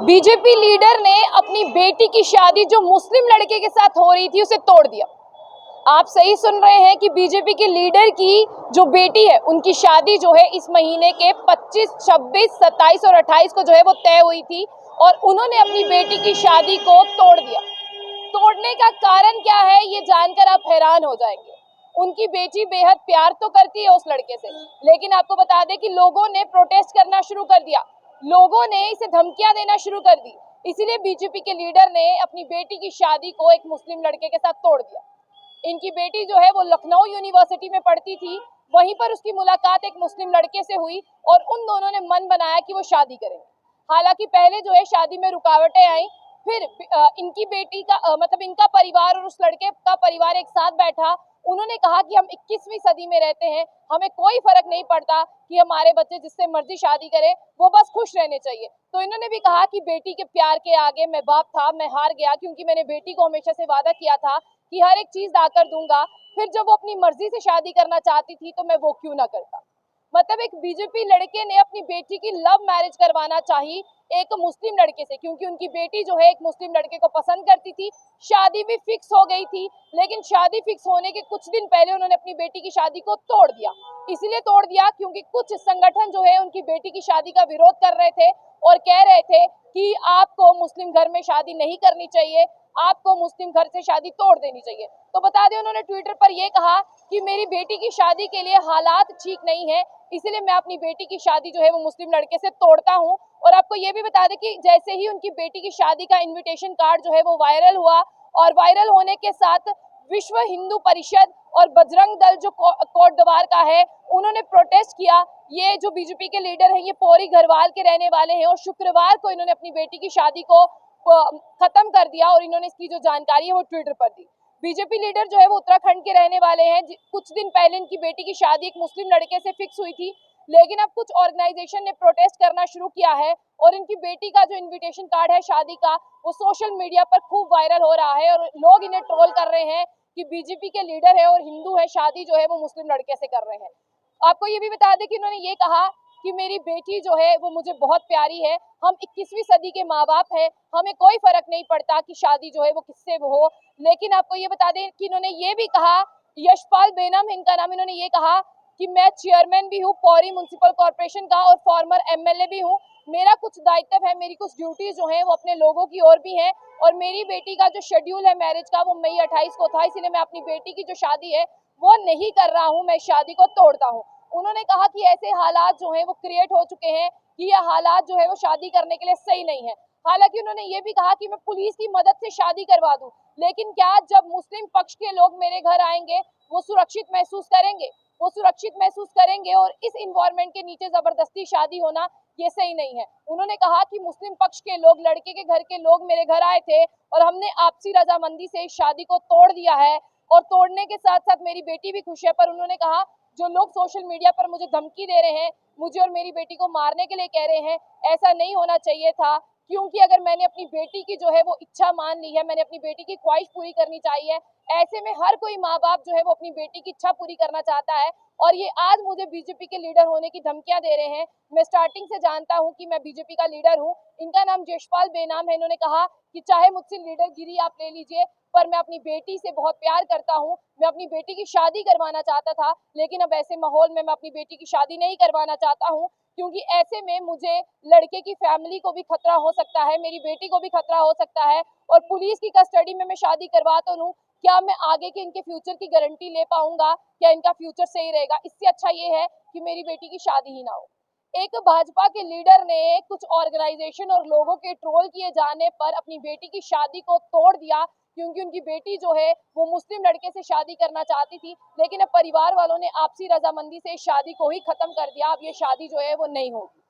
BJP leader ने अपनी बेटी की शादी जो मुस्लिम लड़के के साथ हो रही थी उसे तोड़ दिया। आप सही सुन रहे हैं कि बीजेपी के लीडर की जो बेटी है उनकी शादी जो है इस महीने के 25, 26, 27 और 28 को जो है वो तय हुई थी और उन्होंने अपनी बेटी की शादी को तोड़ दिया। तोड़ने का कारण क्या है ये जानकर आप हैरान हो जाएंगे। उनकी बेटी बेहद प्यार तो करती है उस लड़के से, लेकिन आपको बता दें कि लोगों ने प्रोटेस्ट करना शुरू कर दिया, लोगों ने इसे धमकियां देना शुरू कर दी। इसीलिए बीजेपी के लीडर ने अपनी बेटी की शादी को एक मुस्लिम लड़के के साथ तोड़ दिया। इनकी बेटी जो है वो लखनऊ यूनिवर्सिटी में पढ़ती थी, वहीं पर उसकी मुलाकात एक मुस्लिम लड़के से हुई और उन दोनों ने मन बनाया कि वो शादी करेंगे। हालांकि पहले जो है शादी में रुकावटें आई, फिर इनकी बेटी का मतलब इनका परिवार और उस लड़के का परिवार एक साथ बैठा। उन्होंने कहा कि हम 21वीं सदी में रहते हैं, हमें कोई फर्क नहीं पड़ता कि हमारे बच्चे जिससे मर्जी शादी करे, वो बस खुश रहने चाहिए। तो इन्होंने भी कहा कि बेटी के प्यार के आगे मैं बाप था, मैं हार गया, क्योंकि मैंने बेटी को हमेशा से वादा किया था कि हर एक चीज लाकर दूंगा। फिर जब वो अपनी मर्जी से शादी करना चाहती थी तो मैं वो क्यों ना करता। मतलब एक बीजेपी लड़के ने अपनी बेटी की लव मैरिज करवाना चाहिए एक मुस्लिम लड़के से, क्योंकि उनकी बेटी जो है एक मुस्लिम लड़के को पसंद करती थी। शादी भी फिक्स हो गई थी, लेकिन शादी फिक्स होने के कुछ दिन पहले उन्होंने अपनी बेटी की शादी को तोड़ दिया। इसलिए तोड़ दिया क्योंकि कुछ संगठन जो है उनकी बेटी की शादी का विरोध कर रहे थे और कह रहे थे कि आपको मुस्लिम घर में शादी नहीं करनी चाहिए, आपको मुस्लिम घर से शादी तोड़ देनी चाहिए। तो बता दें, उन्होंने ट्विटर पर यह कहा कि मेरी बेटी की शादी के लिए हालात ठीक नहीं है, इसलिए मैं अपनी बेटी की शादी जो है वो मुस्लिम लड़के से तोड़ता हूं। और आपको ये भी बता दें कि जैसे ही उनकी बेटी की शादी का इनविटेशन कार्ड जो है वो वायरल हुआ और वायरल होने के साथ विश्व हिंदू परिषद और बजरंग दल जो कोट द्वार का है, उन्होंने प्रोटेस्ट किया। ये जो बीजेपी के लीडर हैं ये पौरी घरवाल के रहने वाले हैं और शुक्रवार को इन्होंने अपनी बेटी की शादी को खत्म कर दिया और इन्होंने इसकी जो जानकारी है वो ट्विटर पर दी। बीजेपी लीडर जो है वो उत्तराखंड के रहने वाले हैं। कुछ दिन पहले इनकी बेटी की शादी एक मुस्लिम लड़के से फिक्स हुई थी, लेकिन अब कुछ ऑर्गेनाइजेशन ने प्रोटेस्ट करना शुरू किया है और इनकी बेटी का जो इनविटेशन कार्ड है शादी का वो सोशल मीडिया पर खूब वायरल हो रहा है और लोग इन्हें ट्रोल कर रहे हैं कि बीजेपी के लीडर है और हिंदू है, शादी जो है वो मुस्लिम लड़के से कर रहे हैं। आपको ये भी बता दें कि इन्होंने ये कहा कि मेरी बेटी जो है वो मुझे बहुत प्यारी है, हम 21वीं सदी के माँ बाप हैं, हमें कोई फर्क नहीं पड़ता कि शादी जो है वो किससे वो हो। लेकिन आपको ये बता दें कि इन्होंने ये भी कहा, यशपाल बेनम इनका नाम, इन्होंने ये कहा कि मैं चेयरमैन भी हूँ पौरी म्युनिसिपल कॉर्पोरेशन का और फॉर्मर एमएलए भी हूँ। मेरा कुछ दायित्व है, मेरी कुछ ड्यूटीज जो है वो अपने लोगों की ओर भी है और मेरी बेटी का जो शेड्यूल है मैरिज का वो मई 28 को था, इसलिए मैं अपनी बेटी की जो शादी है वो नहीं कर रहा हूँ, मैं शादी को तोड़ता हूँ। उन्होंने कहा कि ऐसे हालात जो है वो क्रिएट हो चुके हैं कि यह हालात जो है वो शादी करने के लिए सही नहीं है। हालांकि उन्होंने ये भी कहा कि मैं पुलिस की मदद से शादी करवा दूं, लेकिन क्या जब मुस्लिम पक्ष के लोग मेरे घर आएंगे वो सुरक्षित महसूस करेंगे, वो सुरक्षित महसूस करेंगे और इस इन्वायरमेंट के नीचे जबरदस्ती शादी होना ये सही नहीं है। उन्होंने कहा कि मुस्लिम पक्ष के लोग, लड़के के घर के लोग मेरे घर आए थे और हमने आपसी रजामंदी से इस शादी को तोड़ दिया है और तोड़ने के साथ साथ मेरी बेटी भी खुश है। पर उन्होंने कहा जो लोग सोशल मीडिया पर मुझे धमकी दे रहे हैं, मुझे और मेरी बेटी को मारने के लिए कह रहे हैं, ऐसा नहीं होना चाहिए था, क्योंकि अगर मैंने अपनी बेटी की जो है वो इच्छा मान ली है, मैंने अपनी बेटी की ख्वाहिश पूरी करनी चाहिए। ऐसे में हर कोई माँ बाप जो है वो अपनी बेटी की इच्छा पूरी करना चाहता है और ये आज मुझे बीजेपी के लीडर होने की धमकियां दे रहे हैं। मैं स्टार्टिंग से जानता हूं कि मैं बीजेपी का लीडर हूं। इनका नाम यशपाल बेनाम है। इन्होंने कहा कि चाहे मुझसे लीडरगिरी आप ले लीजिए, पर मैं अपनी बेटी से बहुत प्यार करता हूं, मैं अपनी बेटी की शादी करवाना चाहता था, लेकिन अब ऐसे माहौल में मैं अपनी बेटी की शादी नहीं करवाना चाहता हूं, क्योंकि ऐसे में मुझे लड़के की फैमिली को भी खतरा हो सकता है, मेरी बेटी को भी खतरा हो सकता है और पुलिस की कस्टडी में मैं शादी करवा तो लूं, क्या मैं आगे के इनके फ्यूचर की गारंटी ले पाऊंगा, क्या इनका फ्यूचर सही रहेगा। इससे अच्छा ये है कि मेरी बेटी की शादी ही ना हो। एक भाजपा के लीडर ने कुछ ऑर्गेनाइजेशन और लोगों के ट्रोल किए जाने पर अपनी बेटी की शादी को तोड़ दिया, क्योंकि उनकी बेटी जो है वो मुस्लिम लड़के से शादी करना चाहती थी, लेकिन अब परिवार वालों ने आपसी रजामंदी से इस शादी को ही खत्म कर दिया। अब ये शादी जो है वो नहीं होगी।